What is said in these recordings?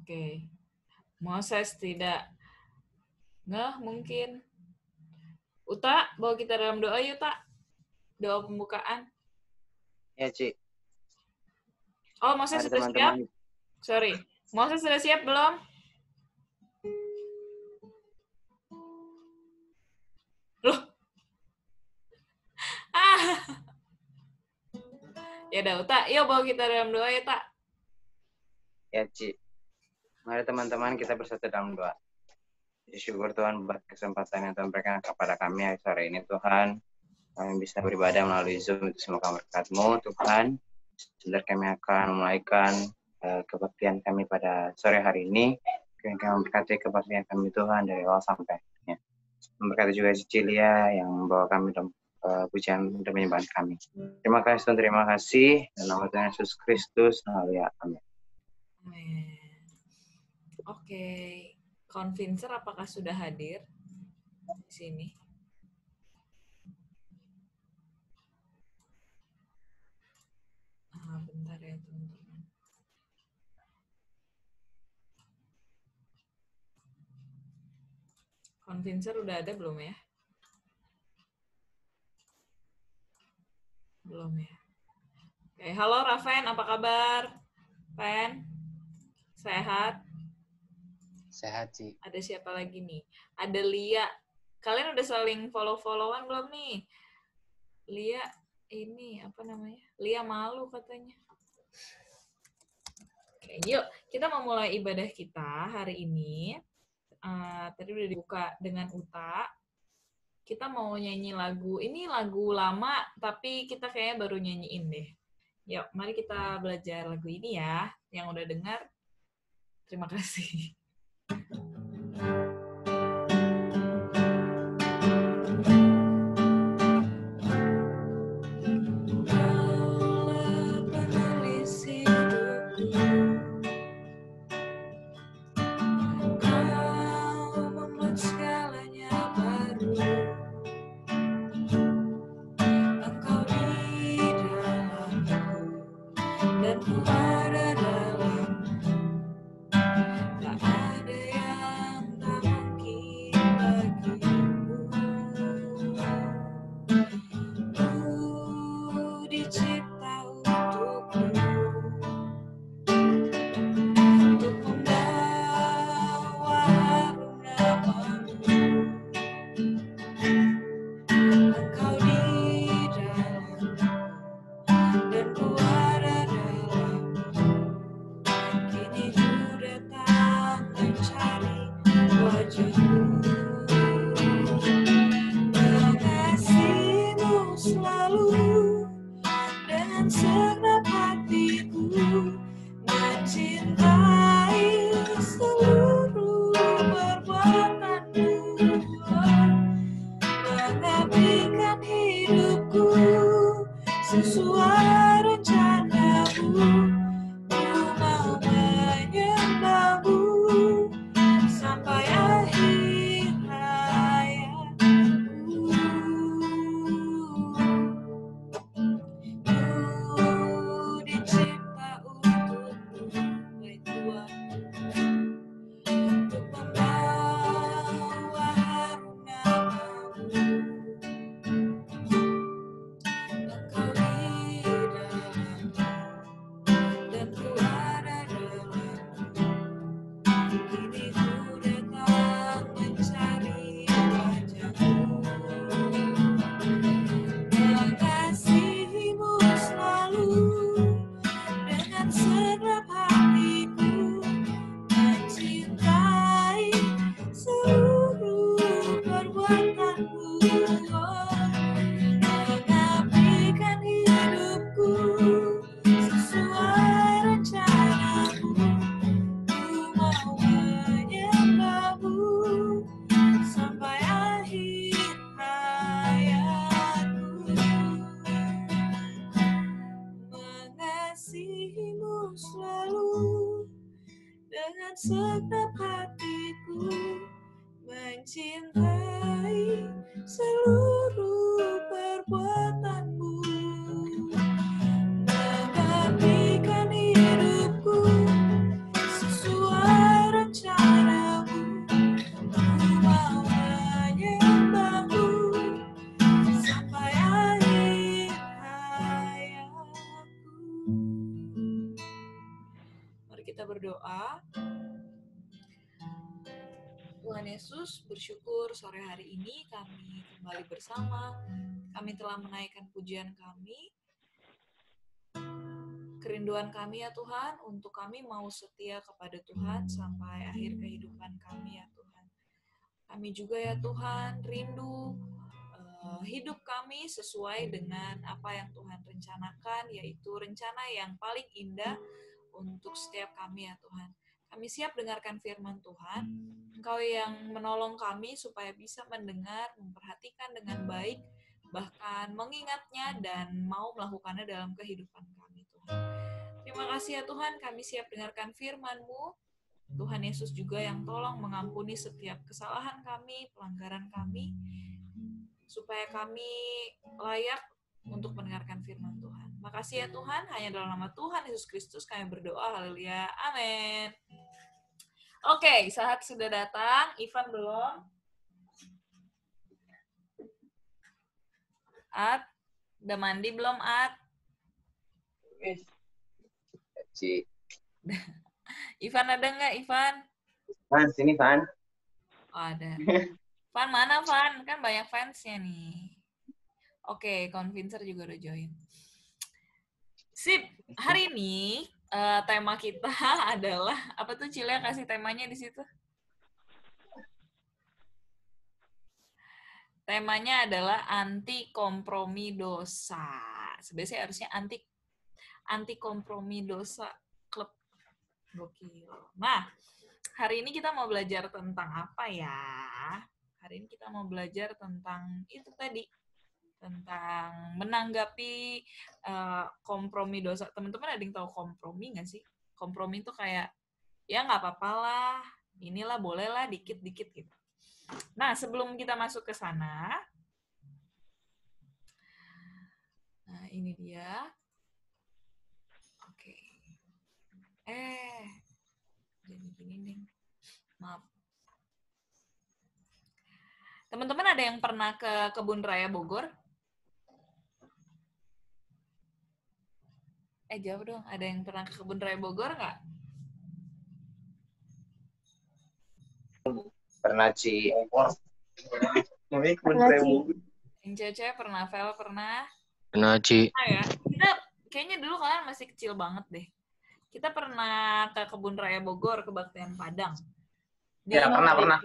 Oke. Moses tidak ngeh mungkin. Uta, bawa kita dalam doa yuk, Tak. Doa pembukaan. Ya, Ci. Oh, Moses Mari sudah siap? teman-teman. Sorry. Moses sudah siap belum? Loh. Ya udah, Uta. Yuk bawa kita dalam doa ya, Tak. Ya, Ci. Mari teman-teman kita bersatu dalam doa. Syukur Tuhan buat kesempatan yang Tuhan berikan kepada kami sore ini, Tuhan. Kami bisa beribadah melalui Zoom, itu semoga berkat-Mu, Tuhan. Sebentar kami akan memulaikan kebaktian kami pada sore hari ini. Kami memberkati kebaktian kami, Tuhan, dari awal sampai akhirnya. Memberkati juga Cecilia yang membawa kami dalam pujian dan penyembahan kami. Terima kasih, Tuhan. Terima kasih. Dalam nama Tuhan Yesus Kristus. Haleluya. Amin. Amin. Oke. Convincer apakah sudah hadir di sini? Bentar ya, teman-teman. Convincer udah ada belum ya? Belum ya. Oke, halo Raven, apa kabar? Pen? Sehat? Sehat, Ci. Ada siapa lagi nih? Ada Lia. Kalian udah saling follow-followan belum nih? Lia ini apa namanya? Lia malu katanya. Oke, yuk kita mau mulai ibadah kita hari ini. Tadi udah dibuka dengan Uta. Kita mau nyanyi lagu. Ini lagu lama, tapi kita kayaknya baru nyanyiin deh. Yuk, mari kita belajar lagu ini ya. Yang udah dengar, terima kasih. Mengabdikan hidupku sesuai berdoa. Tuhan Yesus, bersyukur sore hari ini kami kembali bersama. Kami telah menaikkan pujian kami. Kerinduan kami ya Tuhan, untuk kami mau setia kepada Tuhan sampai akhir kehidupan kami ya Tuhan. Kami juga ya Tuhan rindu hidup kami sesuai dengan apa yang Tuhan rencanakan, yaitu rencana yang paling indah untuk setiap kami ya Tuhan. Kami siap dengarkan firman Tuhan, Engkau yang menolong kami supaya bisa mendengar, memperhatikan dengan baik, bahkan mengingatnya dan mau melakukannya dalam kehidupan kami Tuhan. Terima kasih ya Tuhan, kami siap dengarkan firman-Mu. Tuhan Yesus juga yang tolong mengampuni setiap kesalahan kami, pelanggaran kami, supaya kami layak untuk mendengarkan firman Tuhan. Makasih ya Tuhan, hanya dalam nama Tuhan Yesus Kristus kami berdoa, haleluya, amin. Oke, Sahat sudah datang, Ivan belum. At, udah mandi belum At? Ci. Ivan ada nggak, Ivan? Van, sini Van. Oh, ada. Van mana, Van? Kan banyak fansnya nih. Oke, Convincer juga udah join. Sip, hari ini tema kita adalah, apa tuh Cilea kasih temanya di situ? Temanya adalah anti kompromi dosa. Sebenarnya harusnya anti kompromi dosa klub. Gokil. Nah, hari ini kita mau belajar tentang apa ya? Hari ini kita mau belajar tentang itu tadi, tentang menanggapi kompromi dosa. Teman-teman ada yang tahu kompromi nggak sih? Kompromi itu kayak, ya nggak apa-apa lah, inilah boleh lah, dikit-dikit gitu. Nah, sebelum kita masuk ke sana, nah ini dia. Oke. Jadi gini nih. Maaf. Teman-teman ada yang pernah ke Kebun Raya Bogor? Jawab dong. Ada yang pernah ke Kebun Raya Bogor nggak? Pernah Ci. Yang cewek pernah, Vel pernah? Pernah, Ci. Ya. Kita kayaknya dulu kalian masih kecil banget deh. Kita pernah ke Kebun Raya Bogor, Kebaktian Padang. Ya, pernah.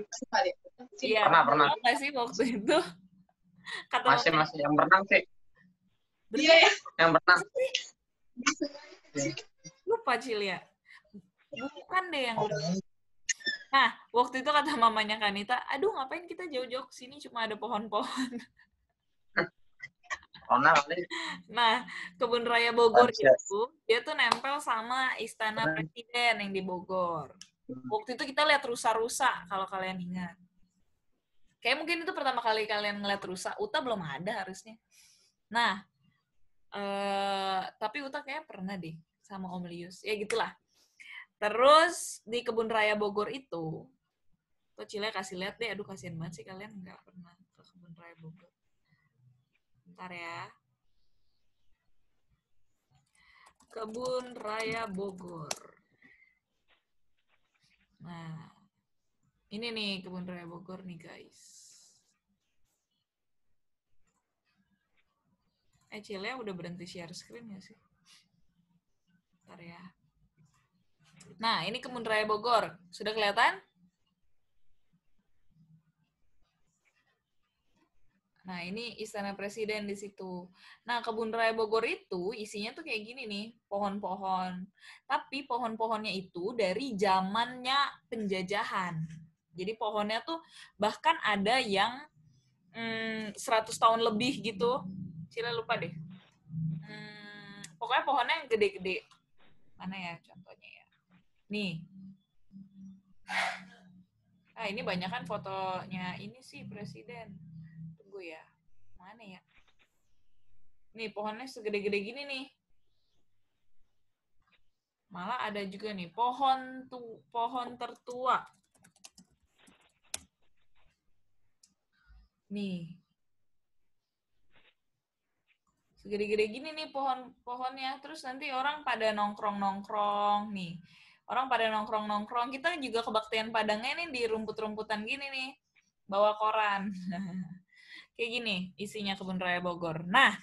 Iya, pernah. Nggak sih waktu itu? Kata Masih yang berenang sih. Iya ya. Yang berenang. Lupa Cilia. Bukan deh yang berenang. Nah, waktu itu kata mamanya Kanita, aduh ngapain kita jauh-jauh ke sini, cuma ada pohon-pohon. Nah, Kebun Raya Bogor itu, dia tuh nempel sama Istana Presiden yang di Bogor. Waktu itu kita lihat rusa-rusa, kalau kalian ingat. Kayak mungkin itu pertama kali kalian ngeliat rusa. Uta belum ada harusnya. Nah, tapi Uta kayak pernah deh sama Om Lius. Ya gitulah. Terus di Kebun Raya Bogor itu, tuh Cile kasih lihat deh. Aduh, kasihan banget sih kalian nggak pernah ke Kebun Raya Bogor. Bentar ya. Kebun Raya Bogor. Nah, ini nih Kebun Raya Bogor nih guys. Cile udah berhenti share screen ya sih? Bentar ya. Nah, ini Kebun Raya Bogor. Sudah kelihatan? Nah, ini Istana Presiden di situ. Nah, Kebun Raya Bogor itu isinya tuh kayak gini nih, pohon-pohon. Tapi pohon-pohonnya itu dari zamannya penjajahan. Jadi pohonnya tuh bahkan ada yang 100 tahun lebih gitu. Cila lupa deh. Pokoknya pohonnya yang gede-gede. Mana ya contohnya ya? Nih. Ini banyak kan fotonya ini sih Presiden. Tunggu ya. Mana ya? Nih, pohonnya segede-gede gini nih. Malah ada juga nih, pohon tertua. Nih. Segede-gede gini nih pohonnya. Terus nanti orang pada nongkrong-nongkrong nih. Orang pada nongkrong-nongkrong. Kita juga kebaktian Padangnya nih di rumput-rumputan gini nih. Bawa koran. Kayak gini isinya Kebun Raya Bogor. Nah,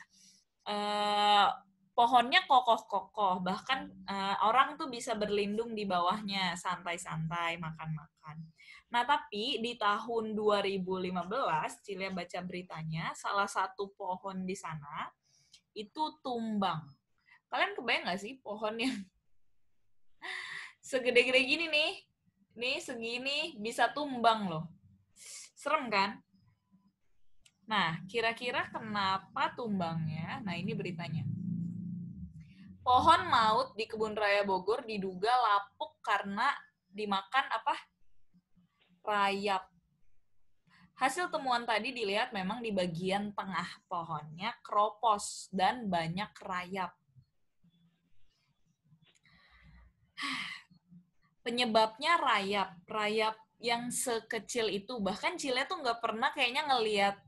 pohonnya kokoh-kokoh. Bahkan orang tuh bisa berlindung di bawahnya. Santai-santai, makan-makan. Nah, tapi di tahun 2015, Cilia baca beritanya, salah satu pohon di sana itu tumbang. Kalian kebayang nggak sih pohon yang segede-gede gini nih, segini bisa tumbang loh. Serem kan? Nah, kira-kira kenapa tumbangnya? Nah, ini beritanya. Pohon maut di Kebun Raya Bogor diduga lapuk karena dimakan apa? Rayap. Hasil temuan tadi dilihat memang di bagian tengah pohonnya keropos dan banyak rayap. Penyebabnya rayap yang sekecil itu. Bahkan Cile tuh nggak pernah kayaknya ngelihat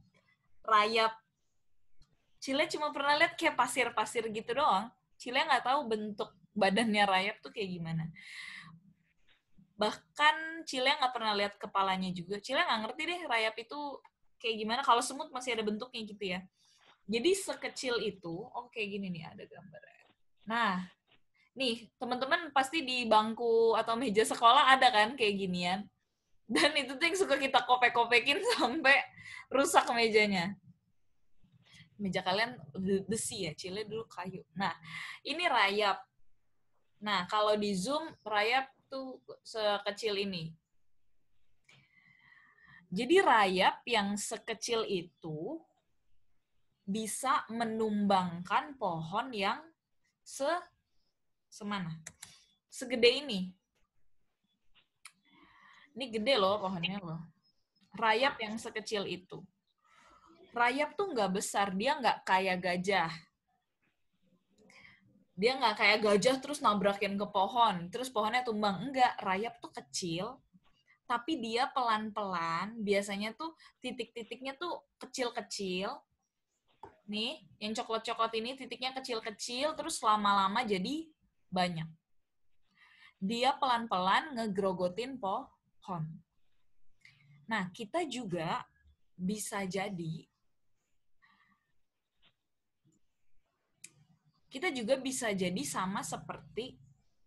rayap. Cile cuma pernah lihat kayak pasir-pasir gitu doang. Cile nggak tahu bentuk badannya rayap tuh kayak gimana. Bahkan Cile nggak pernah lihat kepalanya juga. Cile nggak ngerti deh rayap itu kayak gimana. Kalau semut masih ada bentuknya gitu ya. Jadi sekecil itu, oh kayak gini nih ada gambarnya. Nah, nih teman-teman pasti di bangku atau meja sekolah ada kan kayak ginian. Dan itu tuh yang suka kita kopek-kopekin sampai rusak mejanya. Meja kalian besi ya, Cile dulu kayu. Nah, ini rayap. Nah, kalau di Zoom, rayap tuh sekecil ini. Jadi rayap yang sekecil itu bisa menumbangkan pohon yang semana? Segede ini. Ini gede loh pohonnya loh. Rayap yang sekecil itu. Rayap tuh nggak besar, dia nggak kayak gajah. Dia nggak kayak gajah terus nabrakin ke pohon, terus pohonnya tumbang. Enggak, rayap tuh kecil, tapi dia pelan-pelan, biasanya tuh titik-titiknya tuh kecil-kecil. Nih, yang coklat-coklat ini titiknya kecil-kecil, terus lama-lama jadi banyak. Dia pelan-pelan ngegrogotin pohon. Nah, kita juga bisa jadi sama seperti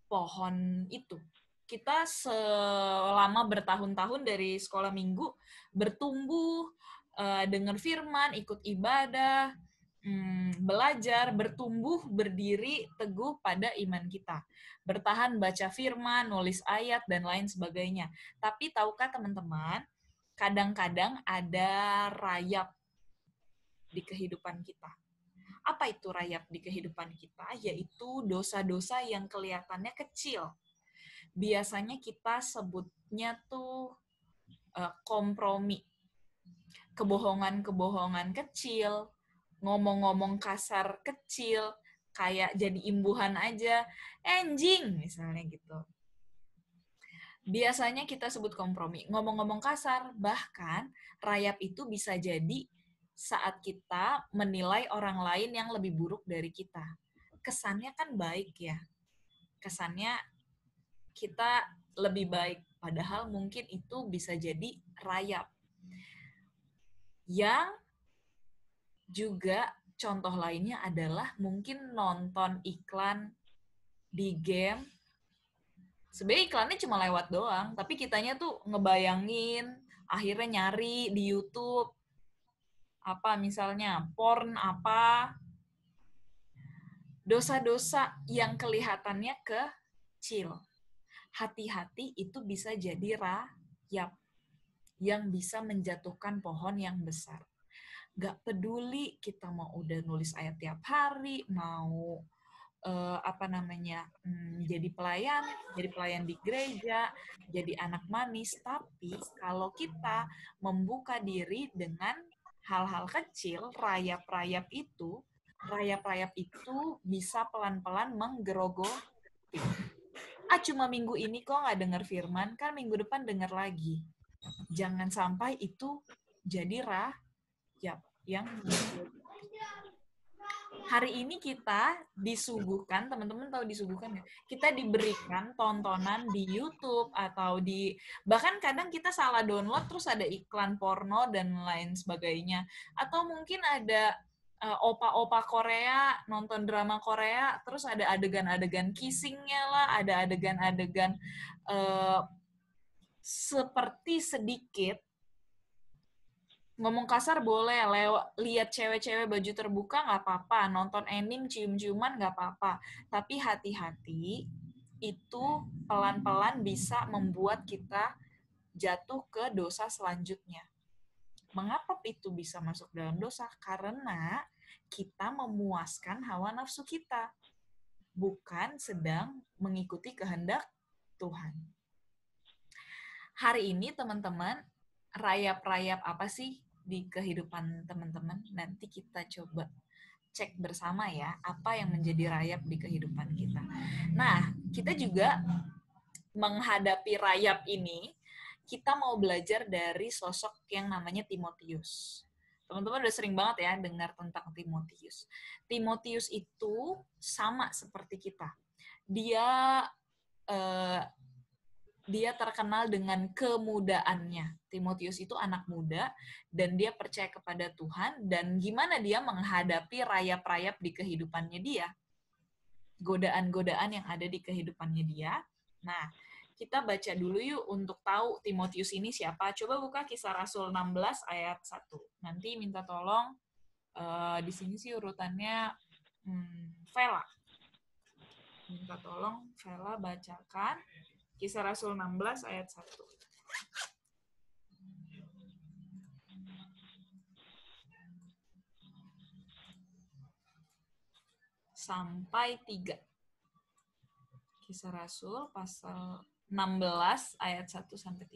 pohon itu. Kita selama bertahun-tahun dari sekolah minggu bertumbuh, dengar firman, ikut ibadah, belajar, bertumbuh, berdiri teguh pada iman kita. Bertahan baca firman, nulis ayat, dan lain sebagainya. Tapi tahukah teman-teman, kadang-kadang ada rayap di kehidupan kita. Apa itu rayap di kehidupan kita? Yaitu dosa-dosa yang kelihatannya kecil. Biasanya kita sebutnya tuh kompromi. Kebohongan-kebohongan kecil, ngomong-ngomong kasar kecil, kayak jadi imbuhan aja, anjing misalnya gitu. Biasanya kita sebut kompromi. Ngomong-ngomong kasar, bahkan rayap itu bisa jadi saat kita menilai orang lain yang lebih buruk dari kita. Kesannya kan baik ya. Kesannya kita lebih baik. Padahal mungkin itu bisa jadi rayap. Yang juga contoh lainnya adalah mungkin nonton iklan di game. Sebenarnya iklannya cuma lewat doang, tapi kitanya tuh ngebayangin, akhirnya nyari di YouTube, apa misalnya, porn apa, dosa-dosa yang kelihatannya kecil. Hati-hati itu bisa jadi rayap yang bisa menjatuhkan pohon yang besar. Gak peduli kita mau udah nulis ayat tiap hari, mau jadi pelayan di gereja, jadi anak manis, tapi kalau kita membuka diri dengan hal-hal kecil, rayap-rayap itu bisa pelan-pelan menggerogoti. Cuma minggu ini kok nggak dengar firman, kan minggu depan dengar lagi. Jangan sampai itu jadi rayap yang hari ini kita disuguhkan, teman-teman tahu disuguhkan nggak? Kita diberikan tontonan di YouTube atau bahkan kadang kita salah download terus ada iklan porno dan lain sebagainya. Atau mungkin ada opa-opa Korea nonton drama Korea terus ada adegan-adegan kissingnya lah, ada adegan-adegan seperti sedikit ngomong kasar boleh, lihat cewek-cewek baju terbuka nggak apa-apa, nonton anime cium-ciuman nggak apa-apa, tapi hati-hati itu pelan-pelan bisa membuat kita jatuh ke dosa selanjutnya. Mengapa itu bisa masuk dalam dosa? Karena kita memuaskan hawa nafsu kita, bukan sedang mengikuti kehendak Tuhan. Hari ini teman-teman, rayap-rayap apa sih di kehidupan teman-teman? Nanti kita coba cek bersama ya, apa yang menjadi rayap di kehidupan kita. Nah, kita juga menghadapi rayap ini, kita mau belajar dari sosok yang namanya Timotius. Teman-teman udah sering banget ya dengar tentang Timotius. Timotius itu sama seperti kita. Dia terkenal dengan kemudaannya. Timotius itu anak muda dan dia percaya kepada Tuhan, dan gimana dia menghadapi rayap-rayap di kehidupannya dia. Godaan-godaan yang ada di kehidupannya dia. Nah, kita baca dulu yuk untuk tahu Timotius ini siapa. Coba buka Kisah Rasul 16 ayat 1. Nanti minta tolong di sini sih urutannya Vela. Minta tolong Vela bacakan Kisah Rasul 16 ayat 1. Sampai 3. Kisah Rasul pasal 16 ayat 1 sampai 3.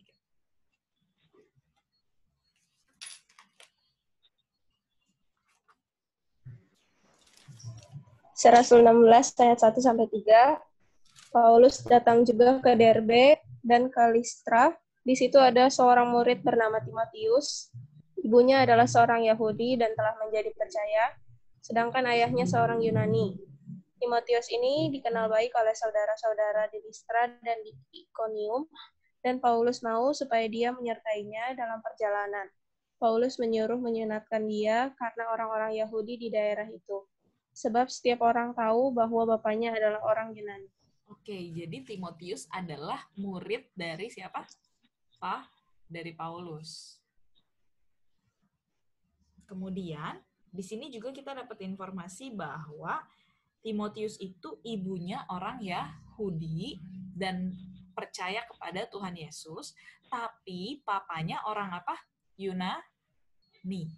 Kisah Rasul 16 ayat 1 sampai 3. Paulus datang juga ke Derbe dan ke Listra. Di situ ada seorang murid bernama Timotius. Ibunya adalah seorang Yahudi dan telah menjadi percaya, sedangkan ayahnya seorang Yunani. Timotius ini dikenal baik oleh saudara-saudara di Listra dan di Ikonium, dan Paulus mau supaya dia menyertainya dalam perjalanan. Paulus menyuruh menyunatkan dia karena orang-orang Yahudi di daerah itu, sebab setiap orang tahu bahwa bapaknya adalah orang Yunani. Oke, jadi Timotius adalah murid dari siapa? Dari Paulus. Kemudian, di sini juga kita dapat informasi bahwa Timotius itu ibunya orang Yahudi dan percaya kepada Tuhan Yesus, tapi papanya orang apa? Yunani.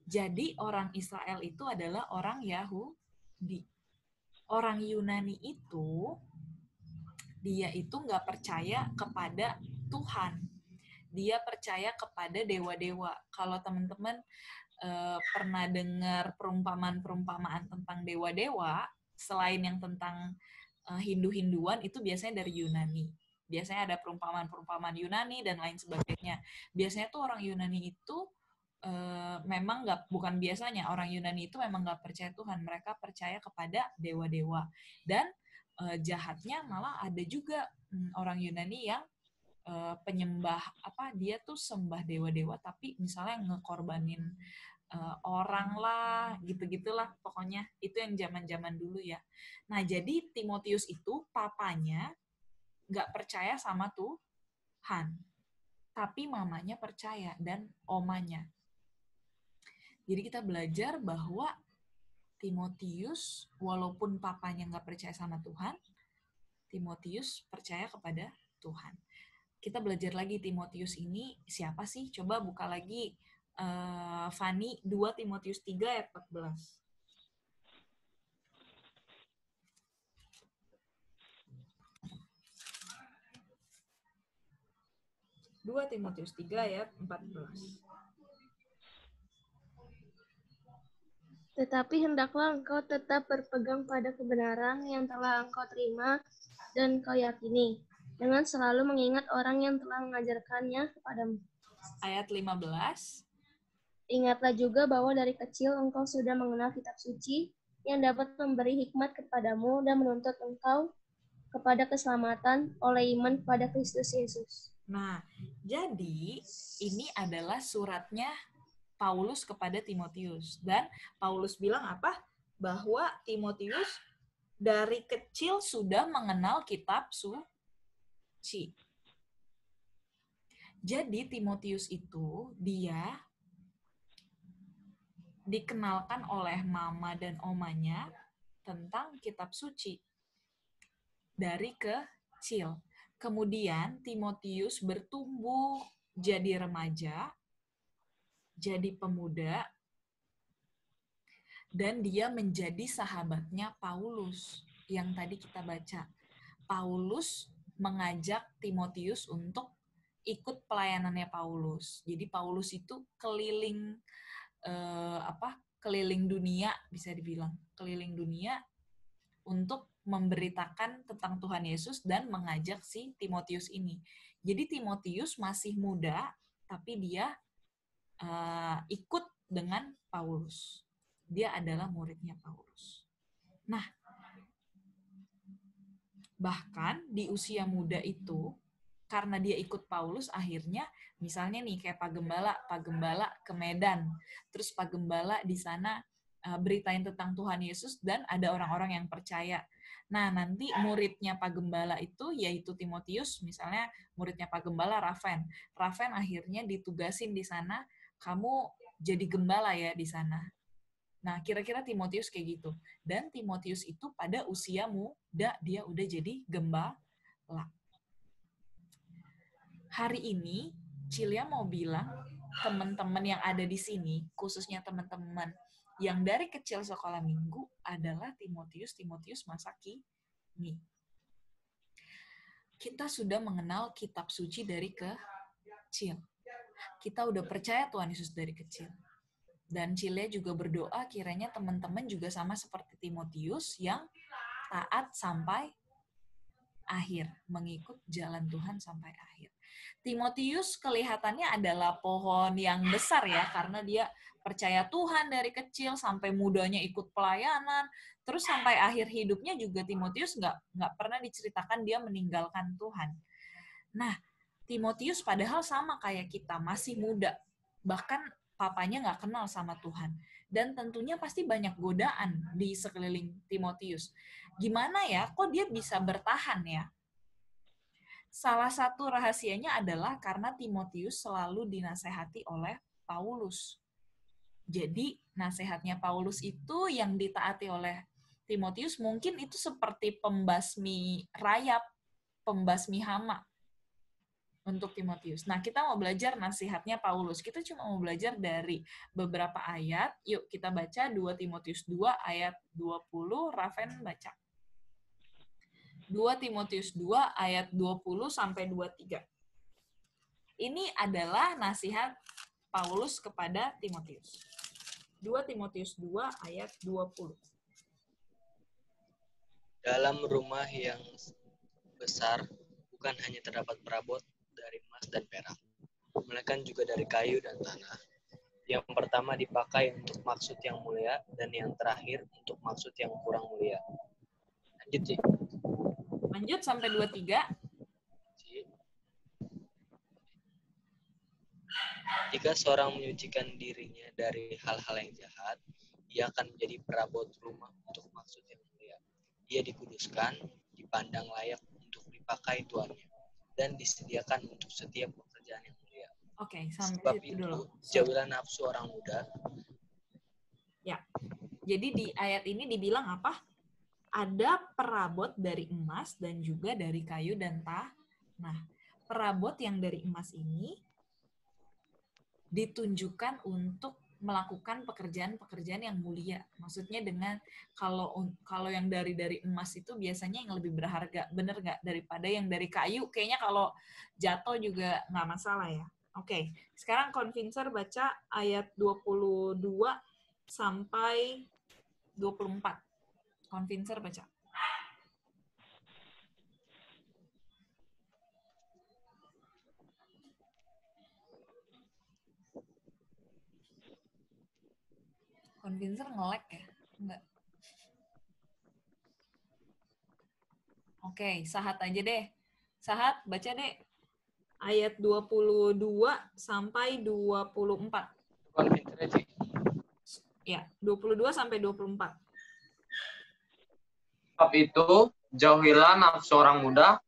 Jadi orang Israel itu adalah orang Yahudi. Orang Yunani itu dia itu nggak percaya kepada Tuhan. Dia percaya kepada dewa-dewa. Kalau teman-teman pernah dengar perumpamaan-perumpamaan tentang dewa-dewa, selain yang tentang Hindu-Hinduan, itu biasanya dari Yunani. Biasanya ada perumpamaan-perumpamaan Yunani dan lain sebagainya. Biasanya tuh orang Yunani itu memang bukan biasanya, orang Yunani itu memang nggak percaya Tuhan. Mereka percaya kepada dewa-dewa. Dan jahatnya malah ada juga orang Yunani yang penyembah dia tuh sembah dewa-dewa tapi misalnya ngekorbanin orang lah gitu-gitulah, pokoknya itu yang zaman-zaman dulu ya. Nah, jadi Timotius itu papanya nggak percaya sama Tuhan, tapi mamanya percaya dan omanya. Jadi kita belajar bahwa Timotius, walaupun papanya nggak percaya sama Tuhan, Timotius percaya kepada Tuhan. Kita belajar lagi Timotius ini siapa sih? Coba buka lagi Fani 2 Timotius 3 ayat 14. Dua Timotius 3 ayat 14. Tetapi hendaklah engkau tetap berpegang pada kebenaran yang telah engkau terima dan kau yakini, dengan selalu mengingat orang yang telah mengajarkannya kepadamu. Ayat 15. Ingatlah juga bahwa dari kecil engkau sudah mengenal kitab suci yang dapat memberi hikmat kepadamu dan menuntut engkau kepada keselamatan oleh iman pada Kristus Yesus. Nah, jadi ini adalah suratnya Paulus kepada Timotius. Dan Paulus bilang apa? Bahwa Timotius dari kecil sudah mengenal kitab suci. Jadi Timotius itu dia dikenalkan oleh mama dan omanya tentang kitab suci dari kecil. Kemudian Timotius bertumbuh jadi remaja, jadi pemuda, dan dia menjadi sahabatnya Paulus yang tadi kita baca. Paulus mengajak Timotius untuk ikut pelayanannya Paulus. Jadi Paulus itu keliling keliling dunia, bisa dibilang keliling dunia untuk memberitakan tentang Tuhan Yesus dan mengajak si Timotius ini. Jadi Timotius masih muda, tapi dia ikut dengan Paulus. Dia adalah muridnya Paulus. Nah, bahkan di usia muda itu, karena dia ikut Paulus, akhirnya misalnya nih kayak Pak Gembala ke Medan, terus Pak Gembala di sana beritain tentang Tuhan Yesus dan ada orang-orang yang percaya. Nah, nanti muridnya Pak Gembala itu, yaitu Timotius, misalnya muridnya Pak Gembala, Raven akhirnya ditugasin di sana, kamu jadi gembala ya di sana. Nah, kira-kira Timotius kayak gitu. Dan Timotius itu pada usia muda, dia udah jadi gembala. Hari ini, Cilia mau bilang, teman-teman yang ada di sini, khususnya teman-teman yang dari kecil sekolah minggu, adalah Timotius masa kini. Kita sudah mengenal kitab suci dari kecil. Kita udah percaya Tuhan Yesus dari kecil. Dan Cilia juga berdoa kiranya teman-teman juga sama seperti Timotius yang taat sampai akhir, mengikut jalan Tuhan sampai akhir. Timotius kelihatannya adalah pohon yang besar ya, karena dia percaya Tuhan dari kecil sampai mudanya ikut pelayanan, terus sampai akhir hidupnya juga Timotius nggak pernah diceritakan dia meninggalkan Tuhan. Nah, Timotius padahal sama kayak kita, masih muda, bahkan papanya nggak kenal sama Tuhan. Dan tentunya pasti banyak godaan di sekeliling Timotius. Gimana ya, kok dia bisa bertahan ya? Salah satu rahasianya adalah karena Timotius selalu dinasehati oleh Paulus. Jadi, nasihatnya Paulus itu yang ditaati oleh Timotius mungkin itu seperti pembasmi rayap, pembasmi hama untuk Timotius. Nah, kita mau belajar nasihatnya Paulus. Kita cuma mau belajar dari beberapa ayat. Yuk kita baca 2 Timotius 2 ayat 20. Raven baca. 2 Timotius 2 ayat 20 sampai 23. Ini adalah nasihat Paulus kepada Timotius. 2 Timotius 2 ayat 20. Dalam rumah yang besar bukan hanya terdapat perabot dari emas dan perak, melainkan juga dari kayu dan tanah. Yang pertama dipakai untuk maksud yang mulia dan yang terakhir untuk maksud yang kurang mulia. Lanjut, Ci. Lanjut sampai 23. Ci. Jika seorang menyucikan dirinya dari hal-hal yang jahat, ia akan menjadi perabot rumah untuk maksud yang mulia. Ia dikuduskan, dipandang layak untuk dipakai tuannya, dan disediakan untuk setiap pekerjaan yang mulia. Oke, sampai Sebab situ itu, dulu. jauhilah nafsu orang muda. Ya, jadi di ayat ini dibilang apa? Ada perabot dari emas dan juga dari kayu dan tanah. Perabot yang dari emas ini ditunjukkan untuk melakukan pekerjaan-pekerjaan yang mulia. Maksudnya dengan kalau yang dari emas itu biasanya yang lebih berharga, bener nggak? Daripada yang dari kayu. Kayaknya kalau jatuh juga nggak masalah ya. Oke, sekarang Convincer baca ayat 22 sampai 24. Convincer baca. Convincer nge-lag ya? Enggak. Oke, Sahat aja deh. Sahat, baca deh. Ayat 22 sampai 24. Bukan pinter ya, Ci. Ya, 22 sampai 24. Sebab itu, jauhilah nafsu orang muda,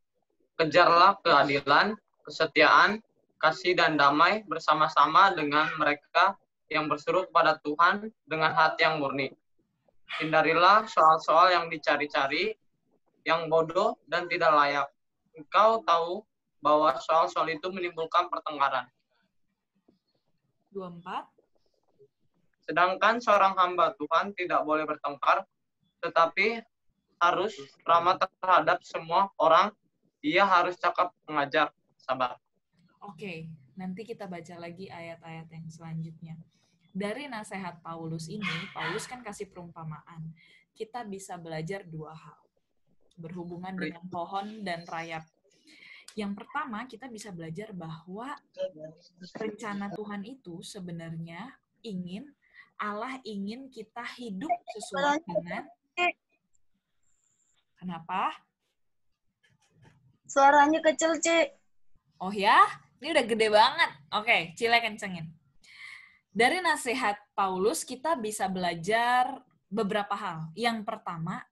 kejarlah keadilan, kesetiaan, kasih dan damai bersama-sama dengan mereka yang berseru kepada Tuhan dengan hati yang murni. Hindarilah soal-soal yang dicari-cari, yang bodoh dan tidak layak. Engkau tahu bahwa soal-soal itu menimbulkan pertengkaran. 24. Sedangkan seorang hamba Tuhan tidak boleh bertengkar, tetapi harus ramah terhadap semua orang. Ia harus cakap mengajar, sabar. Oke, nanti kita baca lagi ayat-ayat yang selanjutnya. Dari nasihat Paulus ini, Paulus kan kasih perumpamaan. Kita bisa belajar dua hal. Berhubungan dengan pohon dan rayap. Yang pertama, kita bisa belajar bahwa rencana Tuhan itu sebenarnya Allah ingin kita hidup sesuai dengan... Kenapa? Suaranya kecil, Ci. Oh ya? Ini udah gede banget. Oke, Cile kencengin. Dari nasihat Paulus, kita bisa belajar beberapa hal. Yang pertama,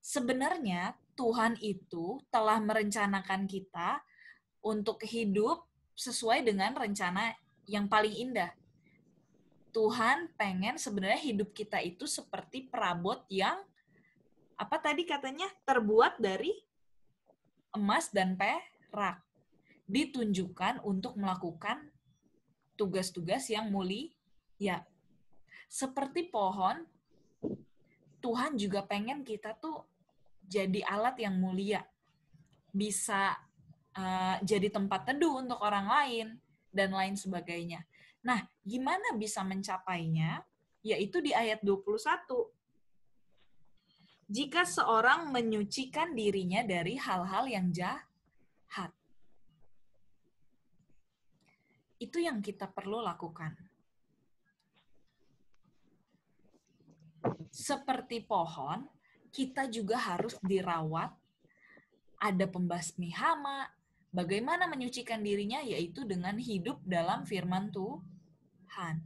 sebenarnya Tuhan itu telah merencanakan kita untuk hidup sesuai dengan rencana yang paling indah. Tuhan pengen sebenarnya hidup kita itu seperti perabot yang, apa tadi katanya, terbuat dari emas dan perak. Ditunjukkan untuk melakukan tugas-tugas yang mulia. Seperti pohon, Tuhan juga pengen kita tuh jadi alat yang mulia. Bisa jadi tempat teduh untuk orang lain, dan lain sebagainya. Nah, gimana bisa mencapainya? Yaitu di ayat 21. Jika seorang menyucikan dirinya dari hal-hal yang jahat. Itu yang kita perlu lakukan. Seperti pohon, kita juga harus dirawat. Ada pembasmi hama. Bagaimana menyucikan dirinya? Yaitu dengan hidup dalam firman Tuhan.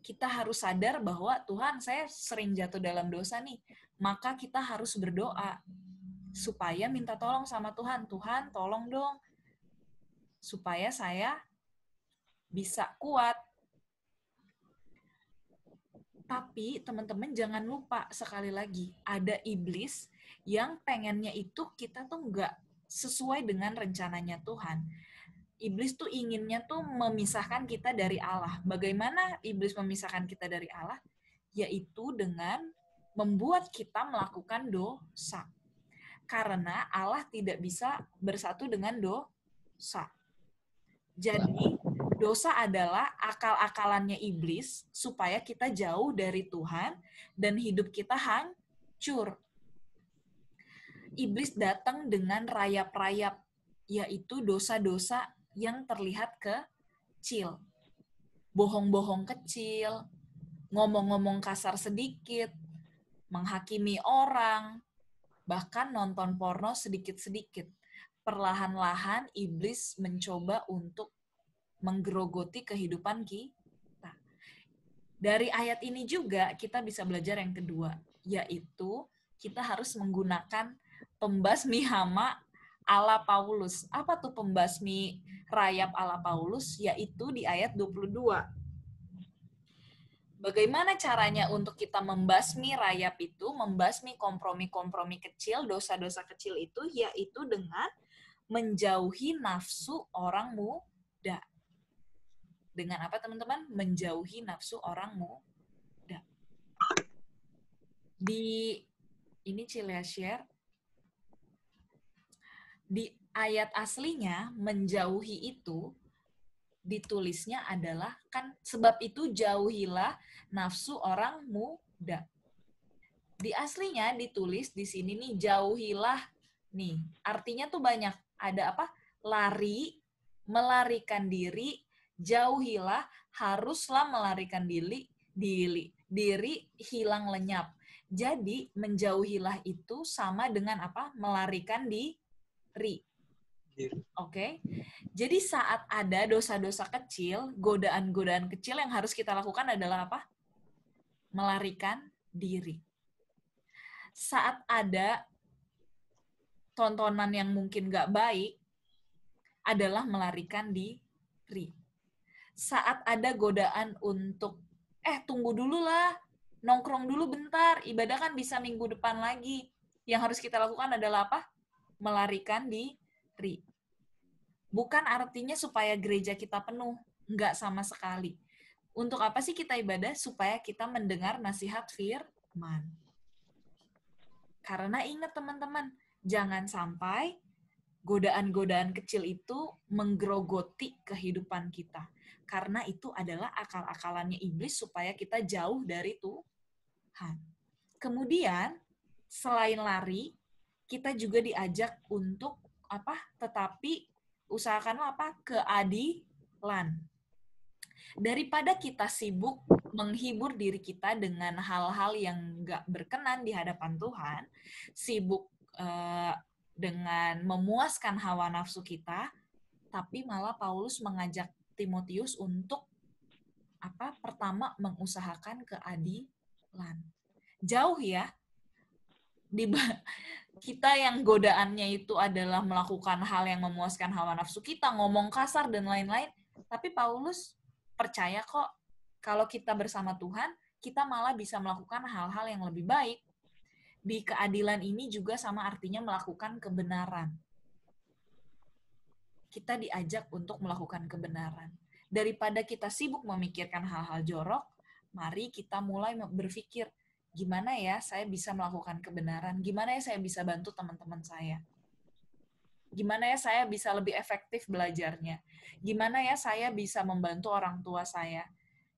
Kita harus sadar bahwa Tuhan, saya sering jatuh dalam dosa nih. Maka kita harus berdoa supaya minta tolong sama Tuhan. Tuhan, tolong dong supaya saya bisa kuat. Tapi teman-teman jangan lupa, sekali lagi, ada iblis yang pengennya itu kita tuh nggak sesuai dengan rencananya Tuhan. Iblis tuh inginnya tuh memisahkan kita dari Allah. Bagaimana iblis memisahkan kita dari Allah? Yaitu dengan membuat kita melakukan dosa. Karena Allah tidak bisa bersatu dengan dosa. Jadi, dosa adalah akal-akalannya iblis supaya kita jauh dari Tuhan dan hidup kita hancur. Iblis datang dengan rayap-rayap, yaitu dosa-dosa yang terlihat kecil. Bohong-bohong kecil, ngomong-ngomong kasar sedikit, menghakimi orang, bahkan nonton porno sedikit-sedikit. Perlahan-lahan iblis mencoba untuk menggerogoti kehidupan kita. Dari ayat ini juga kita bisa belajar yang kedua, yaitu kita harus menggunakan pembasmi hama ala Paulus. Apa tuh pembasmi rayap ala Paulus? Yaitu di ayat 22. Bagaimana caranya untuk kita membasmi rayap itu, membasmi kompromi-kompromi kecil, dosa-dosa kecil itu, yaitu dengan menjauhi nafsu orang muda. Dengan apa, teman-teman? Menjauhi nafsu orang muda. Ini Cilea share. Di ayat aslinya, menjauhi itu, ditulisnya adalah, kan sebab itu jauhilah nafsu orang muda. Di aslinya ditulis di sini nih, jauhilah nih. Artinya tuh banyak. Ada apa? Lari, melarikan diri, jauhilah, haruslah melarikan diri, hilang lenyap. Jadi menjauhilah itu sama dengan apa? Melarikan diri. Oke. Jadi saat ada dosa-dosa kecil, godaan-godaan kecil yang harus kita lakukan adalah apa? Melarikan diri. Saat ada tontonan yang mungkin gak baik, adalah melarikan diri. Saat ada godaan untuk, tunggu dulu lah, nongkrong dulu bentar, ibadah kan bisa minggu depan lagi. Yang harus kita lakukan adalah apa? Melarikan diri. Bukan artinya supaya gereja kita penuh, enggak sama sekali. Untuk apa sih kita ibadah? Supaya kita mendengar nasihat firman. Karena ingat teman-teman, jangan sampai godaan-godaan kecil itu menggerogoti kehidupan kita. Karena itu adalah akal-akalannya iblis supaya kita jauh dari Tuhan. Kemudian, selain lari, kita juga diajak untuk apa? Tetapi usahakanlah apa? Keadilan. Daripada kita sibuk menghibur diri kita dengan hal-hal yang nggak berkenan di hadapan Tuhan, sibuk dengan memuaskan hawa nafsu kita, tapi malah Paulus mengajak Timotius untuk apa? Pertama, mengusahakan keadilan. Jauh ya. Kita yang godaannya itu adalah melakukan hal yang memuaskan hawa nafsu kita, ngomong kasar dan lain-lain. Tapi Paulus percaya kok kalau kita bersama Tuhan, kita malah bisa melakukan hal-hal yang lebih baik. Di keadilan ini juga sama artinya melakukan kebenaran. Kita diajak untuk melakukan kebenaran. Daripada kita sibuk memikirkan hal-hal jorok, mari kita mulai berpikir, gimana ya saya bisa melakukan kebenaran? Gimana ya saya bisa bantu teman-teman saya? Gimana ya saya bisa lebih efektif belajarnya? Gimana ya saya bisa membantu orang tua saya?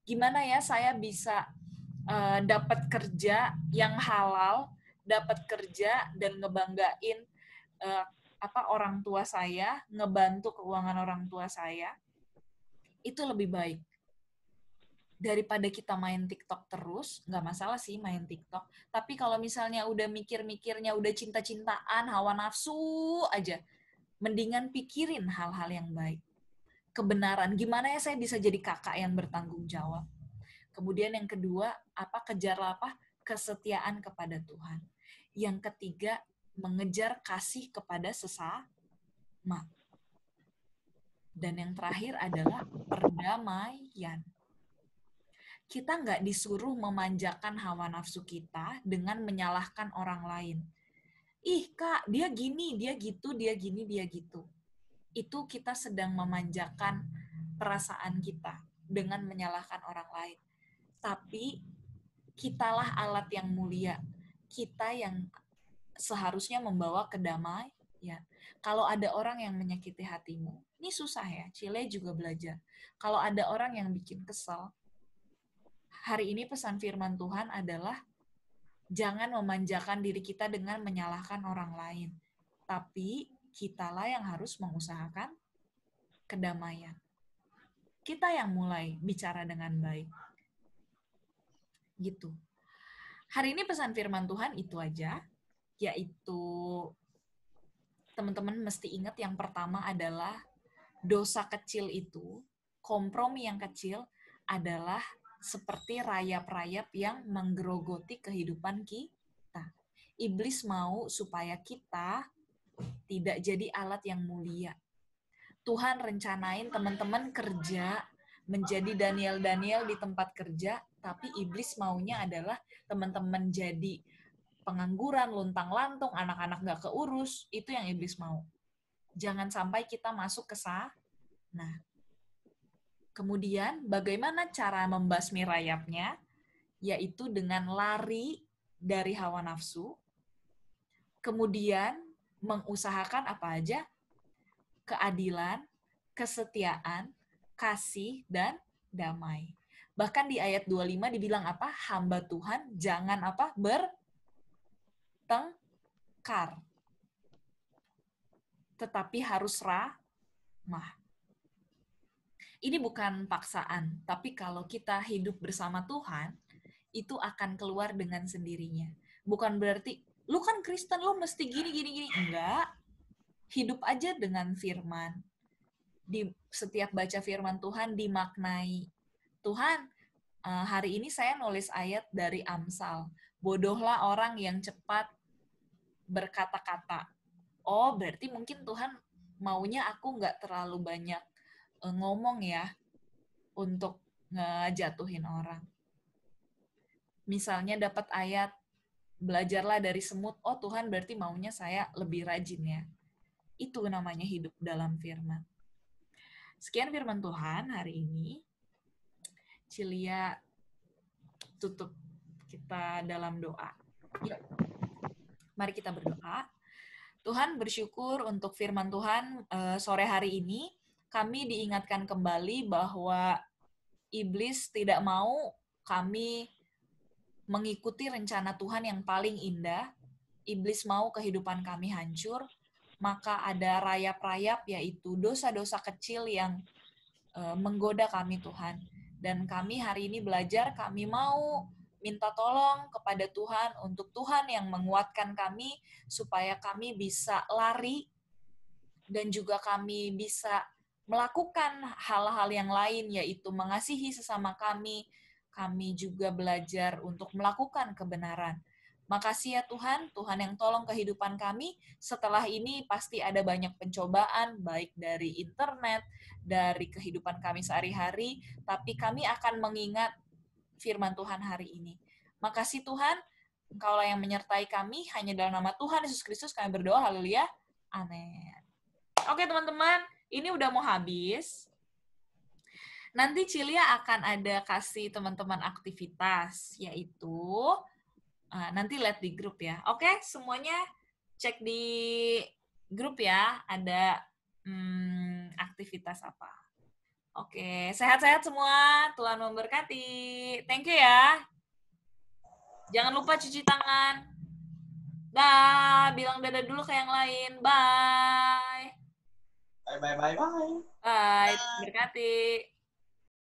Gimana ya saya bisa dapat kerja yang halal, dapat kerja dan ngebanggain orang tua saya, ngebantu keuangan orang tua saya? Itu lebih baik. Daripada kita main TikTok terus, nggak masalah sih main TikTok, tapi kalau misalnya udah mikir-mikirnya, udah cinta-cintaan, hawa nafsu aja, mendingan pikirin hal-hal yang baik. Kebenaran, gimana ya saya bisa jadi kakak yang bertanggung jawab. Kemudian yang kedua, kejarlah kesetiaan kepada Tuhan. Yang ketiga, mengejar kasih kepada sesama. Dan yang terakhir adalah perdamaian. Kita nggak disuruh memanjakan hawa nafsu kita dengan menyalahkan orang lain. Ih, Kak, dia gini, dia gitu, dia gini, dia gitu. Itu kita sedang memanjakan perasaan kita dengan menyalahkan orang lain. Tapi, kitalah alat yang mulia. Kita yang seharusnya membawa kedamaian. Kalau ada orang yang menyakiti hatimu, ini susah ya, Cile juga belajar. Kalau ada orang yang bikin kesel, hari ini pesan firman Tuhan adalah jangan memanjakan diri kita dengan menyalahkan orang lain. Tapi kitalah yang harus mengusahakan kedamaian. Kita yang mulai bicara dengan baik. Gitu. Hari ini pesan firman Tuhan itu aja, yaitu teman-teman mesti ingat yang pertama adalah dosa kecil itu, kompromi yang kecil adalah seperti rayap-rayap yang menggerogoti kehidupan kita. Iblis mau supaya kita tidak jadi alat yang mulia. Tuhan rencanain teman-teman kerja, menjadi Daniel-Daniel di tempat kerja, tapi iblis maunya adalah teman-teman jadi pengangguran, luntang-lantung, anak-anak nggak keurus, itu yang iblis mau. Jangan sampai kita masuk ke sana. Kemudian, bagaimana cara membasmi rayapnya? Yaitu dengan lari dari hawa nafsu. Kemudian, mengusahakan apa aja? Keadilan, kesetiaan, kasih, dan damai. Bahkan di ayat 25 dibilang apa? Hamba Tuhan jangan bertengkar. Tetapi harus ramah. Ini bukan paksaan, tapi kalau kita hidup bersama Tuhan, itu akan keluar dengan sendirinya. Bukan berarti, lu kan Kristen, lu mesti gini. Enggak. Hidup aja dengan firman. Di setiap baca firman Tuhan dimaknai. Tuhan, hari ini saya nulis ayat dari Amsal. Bodohlah orang yang cepat berkata-kata. Oh, berarti mungkin Tuhan maunya aku nggak terlalu banyak ngomong ya untuk ngejatuhin orang. Misalnya dapat ayat, belajarlah dari semut. Oh, Tuhan berarti maunya saya lebih rajin ya. Itu namanya hidup dalam firman. Sekian firman Tuhan hari ini. Cilia tutup kita dalam doa. Yuk. Mari kita berdoa. Tuhan, bersyukur untuk firman Tuhan sore hari ini. Kami diingatkan kembali bahwa iblis tidak mau kami mengikuti rencana Tuhan yang paling indah. Iblis mau kehidupan kami hancur. Maka ada rayap-rayap, yaitu dosa-dosa kecil yang menggoda kami, Tuhan. Dan kami hari ini belajar, kami mau minta tolong kepada Tuhan untuk Tuhan yang menguatkan kami supaya kami bisa lari dan juga kami bisa melakukan hal-hal yang lain, yaitu mengasihi sesama kami. Kami juga belajar untuk melakukan kebenaran. Makasih ya Tuhan, Tuhan yang tolong kehidupan kami. Setelah ini pasti ada banyak pencobaan, baik dari internet, dari kehidupan kami sehari-hari, tapi kami akan mengingat firman Tuhan hari ini. Makasih Tuhan, Engkaulah yang menyertai kami, hanya dalam nama Tuhan Yesus Kristus kami berdoa, haleluya, amin. Oke teman-teman, ini udah mau habis. Nanti Cilia akan ada kasih teman-teman aktivitas, yaitu nanti lihat di grup ya. Oke, semuanya cek di grup ya, ada aktivitas apa. Oke, sehat-sehat semua. Tuhan memberkati. Thank you ya. Jangan lupa cuci tangan. Dah, bilang dadah dulu ke yang lain. Bye. Bye. Bye. Berkati.